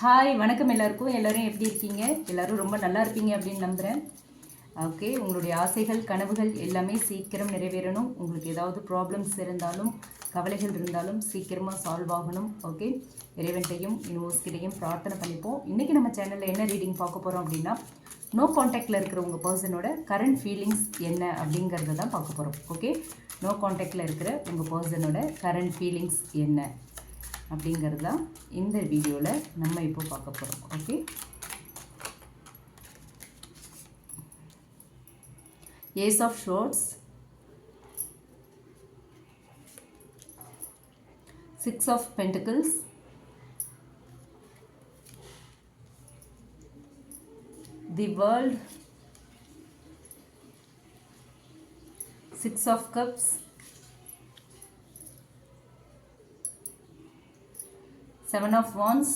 Hi வணக்கம் எல்லாருக்கும். எல்லோரும் எப்படி இருக்கீங்க? எல்லோரும் ரொம்ப நல்லா இருப்பீங்க அப்படின்னு நம்புகிறேன். ஓகே, உங்களுடைய ஆசைகள் கனவுகள் எல்லாமே சீக்கிரம் நிறைவேறணும். உங்களுக்கு ஏதாவது ப்ராப்ளம்ஸ் இருந்தாலும் கவலைகள் இருந்தாலும் சீக்கிரமாக சால்வ் ஆகணும். ஓகே, இறைவன்கிட்டையும் யூனிவர்ஸ்கிட்டையும் பிரார்த்தனை பண்ணிப்போம். இன்றைக்கி நம்ம சேனலில் என்ன ரீடிங் பார்க்க போகிறோம் அப்படின்னா, நோ காண்டாக்டில் இருக்கிற உங்கள் பர்சனோட கரண்ட் ஃபீலிங்ஸ் என்ன அப்படிங்கிறத தான் பார்க்க போகிறோம். ஓகே, நோ காண்டாக்டில் இருக்கிற உங்கள் பர்சனோட கரண்ட் ஃபீலிங்ஸ் என்ன அப்படிங்கிறது தான் இந்த வீடியோவில் நம்ம இப்போ பார்க்க போகிறோம். Okay, ace of swords, 6 of pentacles, the world, 6 of cups, 7 of wands,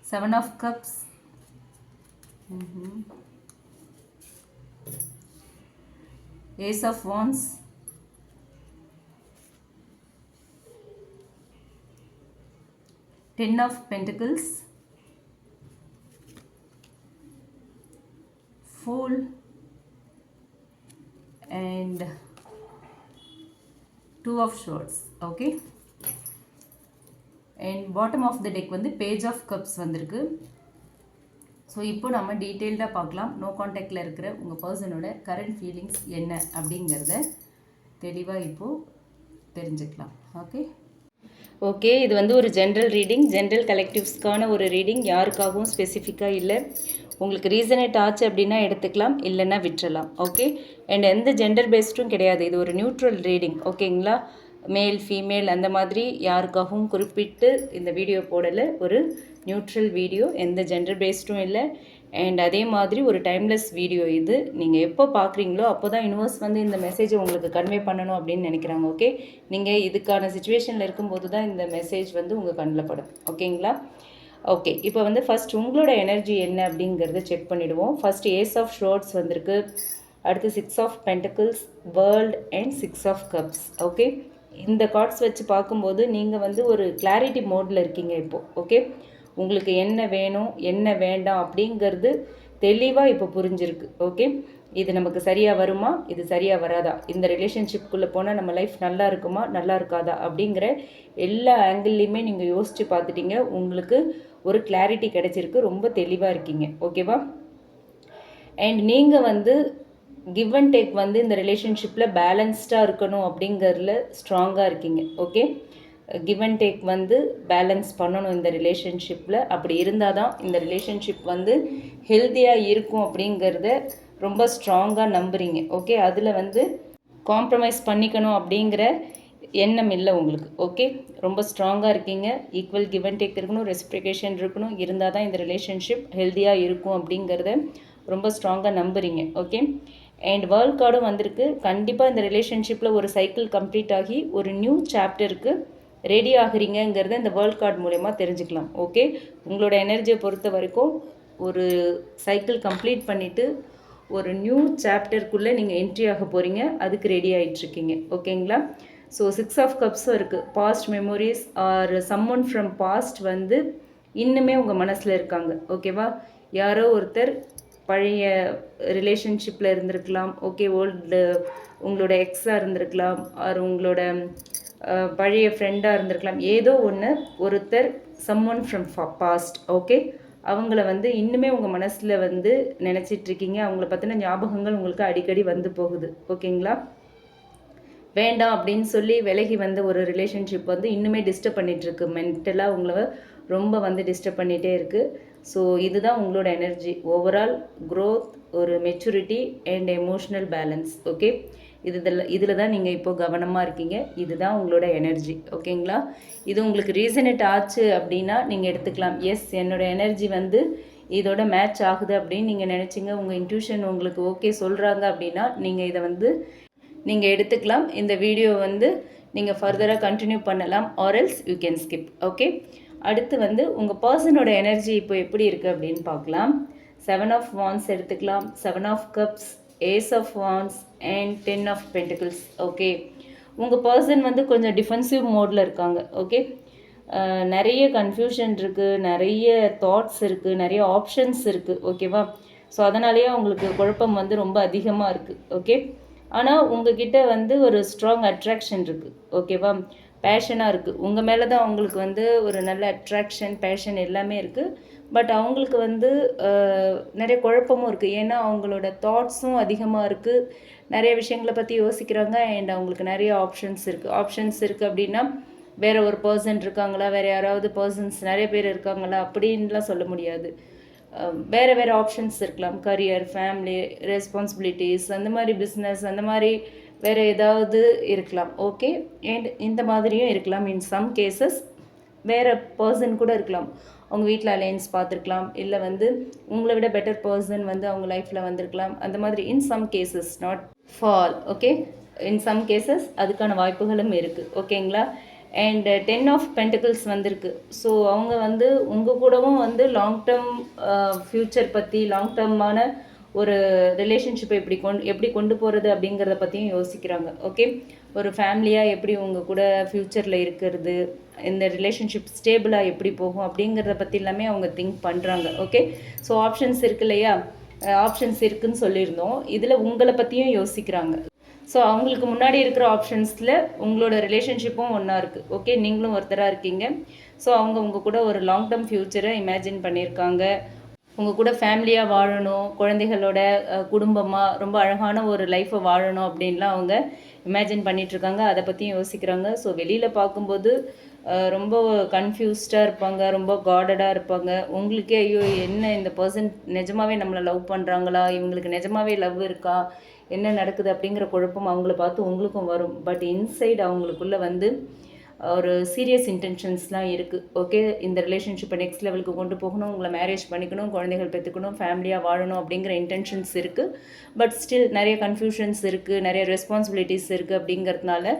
7 of cups, ace of wands, 10 of pentacles, fool, and 2 of swords. Okay, and bottom of the deck வந்து பேஜ் ஆஃப் கப்ஸ் வந்திருக்கு. So இப்போ நம்ம டீட்டெயில்டாக பார்க்கலாம். No காண்டாக்டில் இருக்கிற உங்கள் பர்சனோட current feelings என்ன அப்படிங்கிறத தெளிவாக இப்போது தெரிஞ்சுக்கலாம். ஓகே, இது வந்து ஒரு ஜென்ரல் ரீடிங், ஜென்ரல் கலெக்டிவ்ஸ்க்கான ஒரு ரீடிங். யாருக்காகவும் ஸ்பெசிஃபிக்காக இல்லை. உங்களுக்கு ரீசனேட் ஆச்சு அப்படின்னா எடுத்துக்கலாம், இல்லைன்னா விட்டுறலாம். ஓகே, அண்ட் எந்த ஜெண்டர் பேஸ்டும் கிடையாது. இது ஒரு நியூட்ரல் ரீடிங். ஓகேங்களா, மேல் ஃபீமேல் அந்த மாதிரி யாருக்காகவும் குறிப்பிட்டு இந்த வீடியோ போடலை. ஒரு நியூட்ரல் வீடியோ, எந்த ஜெண்டர் பேஸ்டும் இல்லை. அண்ட் அதே மாதிரி ஒரு டைம்லெஸ் வீடியோ இது. நீங்கள் எப்போ பார்க்குறீங்களோ அப்போ தான் யூனிவர்ஸ் வந்து இந்த மெசேஜை உங்களுக்கு கன்வே பண்ணணும் அப்படின்னு நினைக்கிறாங்க. ஓகே, நீங்கள் இதுக்கான சுச்சுவேஷனில் இருக்கும்போது தான் இந்த மெசேஜ் வந்து உங்கள் கண்ணில் படும். ஓகேங்களா, ஓகே. இப்போ வந்து ஃபஸ்ட் உங்களோட எனர்ஜி என்ன அப்படிங்கிறத செக் பண்ணிவிடுவோம். ஃபஸ்ட் ஏஸ் ஆஃப் ஷோர்ட்ஸ் வந்திருக்கு, அடுத்து 6 of pentacles, world and 6 of cups. Okay, இந்த கார்ட்ஸ் வச்சு பார்க்கும்போது நீங்கள் வந்து ஒரு கிளாரிட்டி மோடில் இருக்கீங்க இப்போது. ஓகே, உங்களுக்கு என்ன வேணும் என்ன வேண்டாம் அப்படிங்கிறது தெளிவாக இப்போ புரிஞ்சிருக்கு. ஓகே, இது நமக்கு சரியாக வருமா, இது சரியாக வராதா, இந்த ரிலேஷன்ஷிப்புக்குள்ளே போனால் நம்ம லைஃப் நல்லா இருக்குமா நல்லா இருக்காதா அப்படிங்கிற எல்லா ஆங்கிள்லேயுமே நீங்கள் யோசித்து பார்த்துட்டீங்க. உங்களுக்கு ஒரு கிளாரிட்டி கிடைச்சிருக்கு, ரொம்ப தெளிவாக இருக்கீங்க. ஓகேவா, அண்ட் நீங்கள் வந்து கிவ் அண்ட் டேக் வந்து இந்த ரிலேஷன்ஷிப்பில் பேலன்ஸ்டாக இருக்கணும் அப்படிங்கிறதுல ஸ்ட்ராங்காக இருக்கீங்க. ஓகே, கிவ் அண்ட் டேக் வந்து பேலன்ஸ் பண்ணணும் இந்த ரிலேஷன்ஷிப்பில். அப்படி இருந்தால் தான் இந்த ரிலேஷன்ஷிப் வந்து ஹெல்த்தியாக இருக்கும் அப்படிங்கிறத ரொம்ப ஸ்ட்ராங்காக நம்புறீங்க. ஓகே, அதில் வந்து காம்ப்ரமைஸ் பண்ணிக்கணும் அப்படிங்கிற எண்ணம் இல்லை உங்களுக்கு. ஓகே, ரொம்ப ஸ்ட்ராங்காக இருக்கீங்க. ஈக்குவல் கிவ் அண்ட் டேக் இருக்கணும், ரெஸ்பிரிகேஷன் இருக்கணும், இருந்தால் தான் இந்த ரிலேஷன்ஷிப் ஹெல்த்தியாக இருக்கும் அப்படிங்கிறத ரொம்ப ஸ்ட்ராங்காக நம்புறீங்க. ஓகே, அண்ட் வேர்ல்ட் கார்டும் வந்திருக்கு. கண்டிப்பாக இந்த ரிலேஷன்ஷிப்பில் ஒரு சைக்கிள் கம்ப்ளீட் ஆகி ஒரு நியூ சாப்டருக்கு ரெடி ஆகுறீங்கிறத இந்த வேர்ல்ட் கார்டு மூலயமா தெரிஞ்சுக்கலாம். ஓகே, உங்களோட எனர்ஜியை பொறுத்த வரைக்கும் ஒரு சைக்கிள் கம்ப்ளீட் பண்ணிவிட்டு ஒரு நியூ சாப்டருக்குள்ளே நீங்கள் என்ட்ரி ஆக போகிறீங்க, அதுக்கு ரெடி ஆகிட்டுருக்கீங்க. ஓகேங்களா, ஸோ 6 ஆஃப் கப்ஸும் இருக்குது. Past memories are summon from past வந்து இன்னுமே உங்கள் மனசில் இருக்காங்க. ஓகேவா, யாரோ ஒருத்தர் பழைய ரிலேஷன்ஷிப்பில் இருந்திருக்கலாம். ஓகே, ஓல்டு உங்களோட எக்ஸாக இருந்திருக்கலாம், ஆர் உங்களோட பழைய ஃப்ரெண்டாக இருந்திருக்கலாம். ஏதோ ஒன்று, ஒருத்தர் சம்மொன் ஃப்ரம் பாஸ்ட். ஓகே, அவங்கள வந்து இன்னுமே உங்கள் மனசில் வந்து நினச்சிட்ருக்கீங்க. அவங்கள பற்றின ஞாபகங்கள் உங்களுக்கு அடிக்கடி வந்து போகுது. ஓகேங்களா, வேண்டாம் அப்படின்னு சொல்லி விலகி வந்த ஒரு ரிலேஷன்ஷிப் வந்து இன்னுமே டிஸ்டர்ப் பண்ணிகிட்ருக்கு. மென்டலாக உங்களை ரொம்ப வந்து டிஸ்டர்ப் பண்ணிகிட்டே இருக்குது. ஸோ இதுதான் உங்களோட எனர்ஜி. ஓவரால் க்ரோத், ஒரு maturity and emotional balance. Okay, இதில் தான் நீங்கள் இப்போது கவனமாக இருக்கீங்க. இதுதான் உங்களோட எனர்ஜி. ஓகேங்களா, இது உங்களுக்கு ரீசனேட் ஆச்சு அப்படின்னா நீங்கள் எடுத்துக்கலாம். எஸ், என்னோடய எனர்ஜி வந்து இதோட மேட்ச் ஆகுது அப்படின்னு நீங்கள் நினச்சிங்க, உங்கள் இன்ட்யூஷன் உங்களுக்கு ஓகே சொல்கிறாங்க அப்படின்னா நீங்கள் இதை வந்து நீங்கள் எடுத்துக்கலாம். இந்த வீடியோ வந்து நீங்கள் ஃபர்தராக கண்டினியூ பண்ணலாம், or else you can skip. Okay, அடுத்து வந்து உங்கள் பர்சனோட எனர்ஜி இப்போ எப்படி இருக்குது அப்படின்னு பார்க்கலாம். 7 ஆஃப் வான்ஸ் எடுத்துக்கலாம், 7 of cups, ace of wands and 10 of pentacles. Okay, உங்கள் பர்சன் வந்து கொஞ்சம் டிஃபென்சிவ் மோடில் இருக்காங்க. ஓகே, நிறைய கன்ஃபியூஷன் இருக்குது, நிறைய தாட்ஸ் இருக்குது, நிறைய ஆப்ஷன்ஸ் இருக்குது. ஓகேவா? ஸோ அதனாலேயே அவங்களுக்கு குழப்பம் வந்து ரொம்ப அதிகமாக இருக்குது. ஓகே, ஆனால் உங்ககிட்ட வந்து ஒரு ஸ்ட்ராங் அட்ராக்ஷன் இருக்குது. ஓகேவா? பேஷனாக இருக்குது. உங்கள் மேலே தான் அவங்களுக்கு வந்து ஒரு நல்ல அட்ராக்ஷன், பேஷன் எல்லாமே இருக்குது. பட் அவங்களுக்கு வந்து நிறைய குழப்பமும் இருக்குது. ஏன்னா அவங்களோட தாட்ஸும் அதிகமாக இருக்குது. நிறைய விஷயங்களை பற்றி யோசிக்கிறாங்க. அண்ட் அவங்களுக்கு நிறைய ஆப்ஷன்ஸ் இருக்குது அப்படின்னா வேறு ஒரு பர்சன் இருக்காங்களா, வேறு யாராவது பர்சன்ஸ் நிறைய பேர் இருக்காங்களா அப்படின்லாம் சொல்ல முடியாது. வேறு வேறு ஆப்ஷன்ஸ் இருக்கலாம். கரியர், ஃபேமிலி, ரெஸ்பான்சிபிலிட்டிஸ், அந்த மாதிரி பிஸ்னஸ், அந்த மாதிரி வேறு ஏதாவது இருக்கலாம். ஓகே, அண்ட் இந்த மாதிரியும் இருக்கலாம். இன் சம் கேசஸ் வேறு பர்சன் கூட இருக்கலாம். அவங்க வீட்டில் அலையன்ஸ் பார்த்துருக்கலாம், இல்லை வந்து உங்களை விட பெட்டர் பர்சன் வந்து அவங்க லைஃப்பில் வந்திருக்கலாம். அந்த மாதிரி in some cases, not fall. Okay, in some cases அதுக்கான வாய்ப்புகளும் இருக்குது. ஓகேங்களா? அண்ட் 10 ஆஃப் பென்டிகிள்ஸ் வந்திருக்கு. ஸோ அவங்க வந்து உங்கள் கூடவும் வந்து லாங் டேர்ம் ஃப்யூச்சர் பற்றி, லாங் டேர்மான ஒரு ரிலேஷன்ஷிப்பை எப்படி கொண்டு போகிறது அப்படிங்கிறத பற்றியும் யோசிக்கிறாங்க. ஓகே, ஒரு ஃபேமிலியாக எப்படி உங்கள் கூட ஃப்யூச்சரில் இருக்கிறது, இந்த ரிலேஷன்ஷிப் ஸ்டேபிளாக எப்படி போகும் அப்படிங்கிறத பற்றி எல்லாமே அவங்க திங்க் பண்ணுறாங்க. ஓகே, ஸோ ஆப்ஷன்ஸ் இருக்கு இல்லையா? ஆப்ஷன்ஸ் இருக்குதுன்னு சொல்லியிருந்தோம். இதில் உங்களை பற்றியும் யோசிக்கிறாங்க. ஸோ அவங்களுக்கு முன்னாடி இருக்கிற ஆப்ஷன்ஸில் உங்களோட ரிலேஷன்ஷிப்பும் ஒன்றா இருக்குது. ஓகே, நீங்களும் ஒருத்தராக இருக்கீங்க. ஸோ அவங்க உங்கள் கூட ஒரு லாங் டேர்ம் ஃப்யூச்சரை இமேஜின் பண்ணியிருக்காங்க. உங்கள் கூட ஃபேமிலியாக வாழணும், குழந்தைகளோட குடும்பமாக ரொம்ப அழகான ஒரு லைஃப்பை வாழணும் அப்படின்லாம் அவங்க இமேஜின் பண்ணிகிட்ருக்காங்க. அதை பற்றியும் யோசிக்கிறாங்க. ஸோ வெளியில் பார்க்கும்போது ரொம்ப கன்ஃபியூஸ்டாக இருப்பாங்க, ரொம்ப காடடாக இருப்பாங்க. உங்களுக்கே ஐயோ என்ன இந்த பர்சன் நிஜமாகவே நம்மளை லவ் பண்ணுறாங்களா, இவங்களுக்கு நிஜமாகவே லவ் இருக்கா, என்ன நடக்குது அப்படிங்கிற குழப்பம் அவங்கள பார்த்து உங்களுக்கும் வரும். பட் இன்சைடு அவங்களுக்குள்ளே வந்து ஒரு சீரியஸ் இன்டென்ஷன்ஸ்லாம் இருக்குது. ஓகே, இந்த ரிலேஷன்ஷிப்பை நெக்ஸ்ட் லெவலுக்கு கொண்டு போகணும், உங்களை மேரேஜ் பண்ணிக்கணும், குழந்தைகள் பெற்றுக்கணும், ஃபேமிலியாக வாழணும் அப்படிங்கிற இன்டென்ஷன்ஸ் இருக்குது. பட் ஸ்டில் நிறைய கன்ஃபியூஷன்ஸ் இருக்குது, நிறைய ரெஸ்பான்சிபிலிட்டிஸ் இருக்குது. அப்படிங்கிறதுனால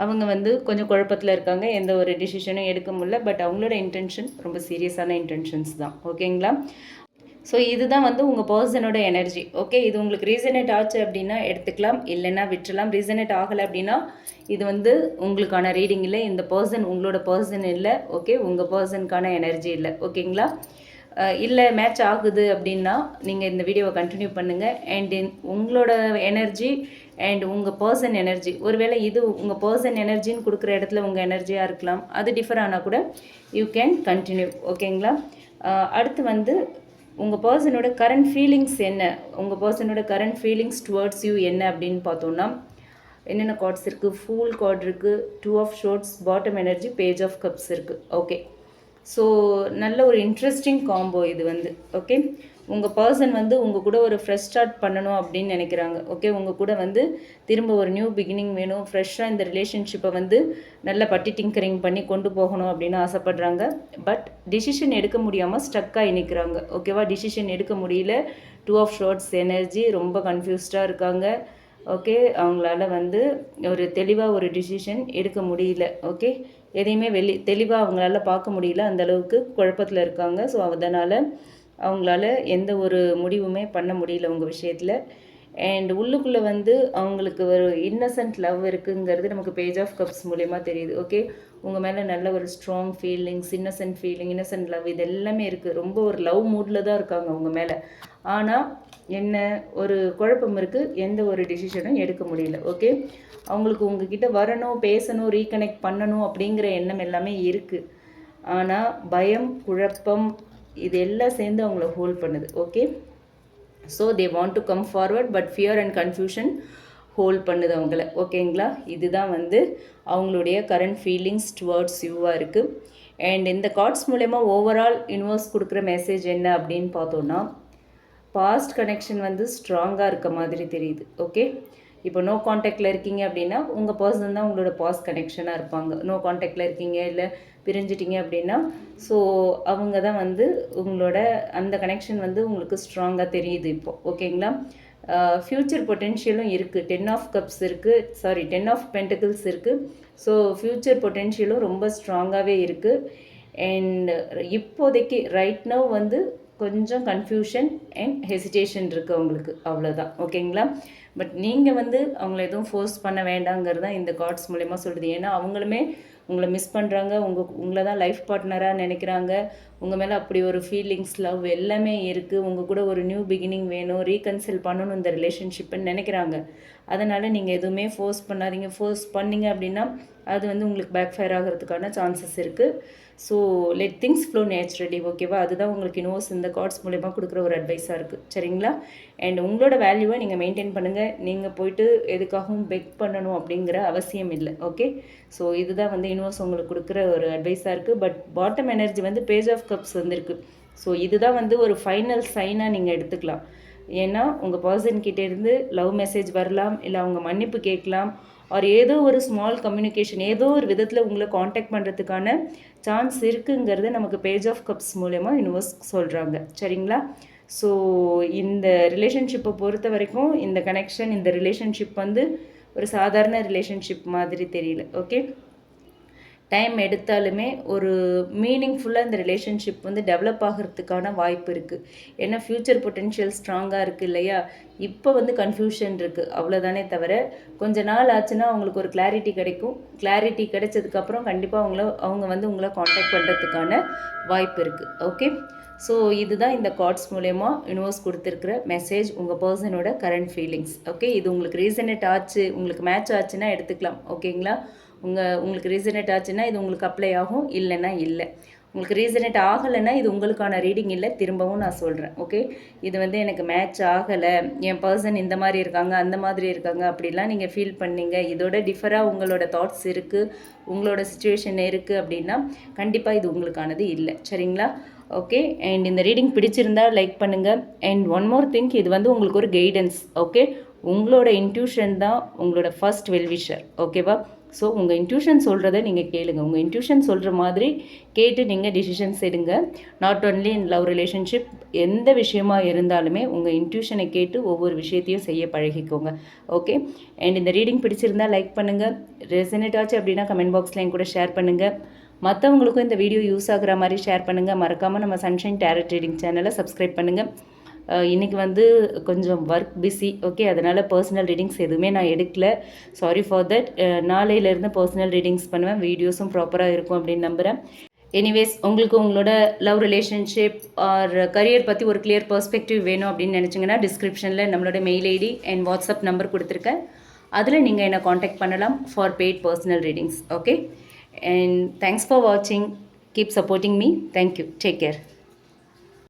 அவங்க வந்து கொஞ்சம் குழப்பத்தில் இருக்காங்க. எந்த ஒரு டிசிஷனும் எடுக்க முடியல. பட் அவங்களோட இன்டென்ஷன் ரொம்ப சீரியஸான இன்டென்ஷன்ஸ் தான். ஓகேங்களா? ஸோ இதுதான் வந்து உங்கள் பர்சனோட எனர்ஜி. ஓகே, இது உங்களுக்கு ரீசனேட் ஆச்சு அப்படின்னா எடுத்துக்கலாம், இல்லைன்னா விட்டுலாம். ரீசனேட் ஆகலை அப்படின்னா இது வந்து உங்களுக்கான ரீடிங் இல்லை, இந்த பர்சன் உங்களோட பர்சன் இல்லை. ஓகே, உங்கள் பர்சனுக்கான எனர்ஜி இல்லை. ஓகேங்களா? இல்லை மேட்ச் ஆகுது அப்படின்னா நீங்கள் இந்த வீடியோவை கண்டினியூ பண்ணுங்கள். அண்ட் உங்களோட எனர்ஜி அண்ட் உங்கள் பர்சன் எனர்ஜி, ஒருவேளை இது உங்கள் பர்சன் எனர்ஜின்னு கொடுக்குற இடத்துல உங்கள் எனர்ஜியாக இருக்கலாம். அது டிஃபர் ஆனால் கூட யூ கேன் கண்டினியூ. ஓகேங்களா? அடுத்து வந்து உங்கள் பர்சனோட கரண்ட் ஃபீலிங்ஸ் என்ன, உங்கள் பர்சனோட கரண்ட் ஃபீலிங்ஸ் டுவர்ட்ஸ் யூ என்ன அப்படின்னு பார்த்தோன்னா என்னென்ன கார்ட்ஸ் இருக்குது? ஃபூல் கார்டு இருக்குது, 2 of swords, bottom energy, page of cups இருக்குது. ஓகே, ஸோ நல்ல ஒரு இன்ட்ரெஸ்டிங் காம்போ இது வந்து. ஓகே, உங்கள் பர்சன் வந்து உங்கள் கூட ஒரு ஃப்ரெஷ் ஸ்டார்ட் பண்ணணும் அப்படின்னு நினைக்கிறாங்க. ஓகே, உங்கள் கூட வந்து திரும்ப ஒரு நியூ பிகினிங் வேணும், ஃப்ரெஷ்ஷாக இந்த ரிலேஷன்ஷிப்பை வந்து நல்ல பட்டி டிங்கரிங் பண்ணி கொண்டு போகணும் அப்படின்னு ஆசைப்படுறாங்க. பட் டிசிஷன் எடுக்க முடியாமல் ஸ்டக்காகி நிற்கிறாங்க. ஓகேவா? டிசிஷன் எடுக்க முடியல. 2 ஆஃப் ஷோர்ட்ஸ் எனர்ஜி, ரொம்ப கன்ஃபியூஸ்டாக இருக்காங்க. ஓகே, அவங்களால வந்து ஒரு தெளிவாக ஒரு டிசிஷன் எடுக்க முடியல. ஓகே, எதையுமே தெளிவாக அவங்களால பார்க்க முடியல, அந்தளவுக்கு குழப்பத்தில் இருக்காங்க. ஸோ அதனால் அவங்களால எந்த ஒரு முடிவுமே பண்ண முடியல உங்கள் விஷயத்தில். அண்ட் உள்ளுக்குள்ளே வந்து அவங்களுக்கு ஒரு இன்னசென்ட் லவ் இருக்குங்கிறது நமக்கு பேஜ் ஆஃப் கப்ஸ் மூலயமா தெரியுது. ஓகே, உங்கள் மேலே நல்ல ஒரு strong feelings, Innocent feeling, Innocent love, இது எல்லாமே இருக்குது. ரொம்ப ஒரு லவ் மூடில் தான் இருக்காங்க உங்கள் மேலே. ஆனால் என்ன ஒரு குழப்பம் இருக்குது, எந்த ஒரு டிசிஷனும் எடுக்க முடியல. ஓகே, அவங்களுக்கு உங்ககிட்ட வரணும், பேசணும், ரீகனெக்ட் பண்ணணும் அப்படிங்கிற எண்ணம் எல்லாமே இருக்குது. ஆனால் பயம், குழப்பம், இது எல்லாம் சேர்ந்து அவங்கள ஹோல்ட் பண்ணுது. Okay, so they want to come forward, but fear and confusion hold பண்ணுது அவங்கள. ஓகேங்களா? இதுதான் வந்து அவங்களுடைய கரண்ட் ஃபீலிங்ஸ் டுவர்ட்ஸ் யூவாக இருக்குது. அண்ட் இந்த கார்ட்ஸ் மூலயமா ஓவரால் யூனிவர்ஸ் கொடுக்குற மெசேஜ் என்ன அப்படின்னு பார்த்தோன்னா, பாஸ்ட் கனெக்ஷன் வந்து ஸ்ட்ராங்காக இருக்க மாதிரி தெரியுது. ஓகே, இப்போ நோ காண்டாக்டில் இருக்கீங்க அப்படின்னா உங்கள் பர்சன் தான் உங்களோட பாஸ்ட் கனெக்ஷனாக இருப்பாங்க. நோ காண்டாக்டில் இருக்கீங்க, இல்லை பிரிஞ்சிட்டிங்க அப்படின்னா ஸோ அவங்க தான் வந்து உங்களோட அந்த கனெக்ஷன் வந்து உங்களுக்கு ஸ்ட்ராங்காக தெரியுது இப்போது. ஓகேங்களா? ஃப்யூச்சர் பொட்டென்ஷியலும் இருக்குது. 10 ஆஃப் கப்ஸ் இருக்குது, 10 ஆஃப் பென்டிகிள்ஸ் இருக்குது. ஸோ ஃப்யூச்சர் பொட்டென்ஷியலும் ரொம்ப ஸ்ட்ராங்காகவே இருக்குது. அண்ட் இப்போதைக்கு ரைட் நவ் வந்து கொஞ்சம் கன்ஃபியூஷன் அண்ட் ஹெசிடேஷன் இருக்குது அவங்களுக்கு, அவ்வளோதான். ஓகேங்களா? பட் நீங்கள் வந்து அவங்கள எதுவும் ஃபோர்ஸ் பண்ண வேண்டாங்கிறது தான் இந்த கார்ட்ஸ் மூலயமா சொல்லுது. ஏன்னா அவங்களுமே உங்களை மிஸ் பண்ணுறாங்க, உங்களை தான் லைஃப் பார்ட்னராக நினைக்கிறாங்க, உங்கள் மேலே அப்படி ஒரு ஃபீலிங்ஸ், லவ் எல்லாமே இருக்குது, உங்கள் கூட ஒரு நியூ பிகினிங் வேணும், ரீகன்சில் பண்ணணும் இந்த ரிலேஷன்ஷிப்புன்னு நினைக்கிறாங்க. அதனால் நீங்கள் எதுவுமே ஃபோர்ஸ் பண்ணாதீங்க. ஃபோர்ஸ் பண்ணிங்க அப்படின்னா அது வந்து உங்களுக்கு பேக் ஃபயர் ஆகிறதுக்கான சான்சஸ் இருக்குது. So let things flow naturally, ஓகேவா? அதுதான் உங்களுக்கு யூனிவர்ஸ் இந்த கார்ட்ஸ் மூலயமா கொடுக்குற ஒரு அட்வைஸாக இருக்குது, சரிங்களா? அண்ட் உங்களோட வேல்யூவை நீங்கள் மெயின்டைன் பண்ணுங்கள். நீங்கள் போயிட்டு எதுக்காகவும் பெக் பண்ணணும் அப்படிங்கிற அவசியம் இல்லை, ஓகே? ஸோ இதுதான் வந்து யூனிவர்ஸ் உங்களுக்கு கொடுக்குற ஒரு அட்வைஸாக இருக்குது. பட் பாட்டம் எனர்ஜி வந்து பேஜ் ஆஃப் கப்ஸ் வந்திருக்கு. ஸோ இதுதான் வந்து ஒரு ஃபைனல் சைனாக நீங்கள் எடுத்துக்கலாம். ஏன்னா உங்கள் பர்சன்கிட்டேருந்து லவ் மெசேஜ் வரலாம், இல்லை அவங்க மன்னிப்பு கேட்கலாம், ஆர் ஏதோ ஒரு ஸ்மால் கம்யூனிகேஷன் ஏதோ ஒரு விதத்தில் உங்களை காண்டாக்ட் பண்ணுறதுக்கான சான்ஸ் இருக்குங்கிறது நமக்கு பேஜ் ஆஃப் கப்ஸ் மூலமா யூனிவர்ஸ் சொல்கிறாங்க, சரிங்களா? ஸோ இந்த ரிலேஷன்ஷிப்பை பொறுத்த வரைக்கும் இந்த கனெக்ஷன், இந்த ரிலேஷன்ஷிப் வந்து ஒரு சாதாரண ரிலேஷன்ஷிப் மாதிரி தெரியல, ஓகே? டைம் எடுத்தாலுமே ஒரு மீனிங்ஃபுல்லாக இந்த ரிலேஷன்ஷிப் வந்து டெவலப் ஆகிறதுக்கான வாய்ப்பு இருக்குது. ஏன்னா ஃப்யூச்சர் பொட்டென்ஷியல் ஸ்ட்ராங்காக இருக்குது இல்லையா? இப்போ வந்து கன்ஃபியூஷன் இருக்குது, அவ்வளோதானே தவிர கொஞ்ச நாள் ஆச்சுன்னா அவங்களுக்கு ஒரு கிளாரிட்டி கிடைக்கும். கிளாரிட்டி கிடைச்சதுக்கப்புறம் கண்டிப்பாக அவங்க வந்து உங்களை காண்டாக்ட் பண்ணுறதுக்கான வாய்ப்பு இருக்குது, ஓகே? ஸோ இதுதான் இந்த கார்ட்ஸ் மூலயமா யூனிவர்ஸ் கொடுத்துருக்குற மெசேஜ், உங்கள் பர்சனோட கரண்ட் ஃபீலிங்ஸ், ஓகே? இது உங்களுக்கு ரீசனேட் ஆச்சு, உங்களுக்கு மேட்ச் ஆச்சுன்னா எடுத்துக்கலாம், ஓகேங்களா? உங்களுக்கு ரீசனேட் ஆச்சுன்னா இது உங்களுக்கு அப்ளை ஆகும், இல்லைன்னா இல்லை. உங்களுக்கு ரீசனேட் ஆகலைன்னா இது உங்களுக்கான ரீடிங் இல்லை, திரும்பவும் நான் சொல்கிறேன், ஓகே? இது வந்து எனக்கு மேட்ச் ஆகலை, என் பர்சன் இந்த மாதிரி இருக்காங்க, அந்த மாதிரி இருக்காங்க அப்படிலாம் நீங்கள் ஃபீல் பண்ணீங்க, இதோட டிஃபராக உங்களோட தாட்ஸ் இருக்குது, உங்களோட சுச்சுவேஷன் இருக்குது அப்படின்னா கண்டிப்பாக இது உங்களுக்கானது இல்லை, சரிங்களா? ஓகே? அண்ட் இந்த ரீடிங் பிடிச்சிருந்தா லைக் பண்ணுங்கள். அண்ட் ஒன் மோர் திங், இது வந்து உங்களுக்கு ஒரு கைடன்ஸ், ஓகே? உங்களோட இன்ட்யூஷன் தான் உங்களோட ஃபர்ஸ்ட் வெல்விஷர், ஓகேவா? ஸோ உங்கள் இன்ட்யூஷன் சொல்கிறத நீங்கள் கேளுங்க. உங்கள் இன்ட்யூஷன் சொல்கிற மாதிரி கேட்டு நீங்கள் டிசிஷன்ஸ் எடுங்க. Not only in love relationship, எந்த விஷயமா இருந்தாலுமே உங்கள் இன்ட்யூஷனை கேட்டு ஒவ்வொரு விஷயத்தையும் செய்ய பழகிக்கோங்க, ஓகே? அண்ட் இந்த ரீடிங் பிடிச்சிருந்தால் லைக் பண்ணுங்கள். ரெசனேட் ஆச்சு அப்படின்னா கமெண்ட் பாக்ஸில் என் கூட ஷேர் பண்ணுங்கள். மற்றவங்களுக்கும் இந்த வீடியோ யூஸ் ஆகுற மாதிரி ஷேர் பண்ணுங்கள். மறக்காமல் நம்ம சன்ஷைன் டேரட் ட்ரீடிங் சேனலை சப்ஸ்கிரைப் பண்ணுங்கள். இன்றைக்கி வந்து கொஞ்சம் ஒர்க் பிஸி, ஓகே? அதனால் பர்சனல் ரீடிங்ஸ் எதுவுமே நான் எடுக்கல, சாரி ஃபார் தட். நாளையிலேருந்து பர்சனல் ரீடிங்ஸ் பண்ணுவேன், வீடியோஸும் ப்ராப்பராக இருக்கும் அப்படின்னு நம்புகிறேன். எனிவேஸ், உங்களுக்கு உங்களோட லவ் ரிலேஷன்ஷிப் ஆர் கரியர் பற்றி ஒரு கிளியர் பெர்ஸ்பெக்டிவ் வேணும் அப்படின்னு நினச்சிங்கன்னா டிஸ்கிரிப்ஷனில் நம்மளோட mail ID and WhatsApp number கொடுத்துருக்கேன். அதில் நீங்கள் என்னை காண்டாக்ட் பண்ணலாம் for paid personal readings, okay? And thanks for வாட்சிங். Keep supporting me. Thank you. Take care.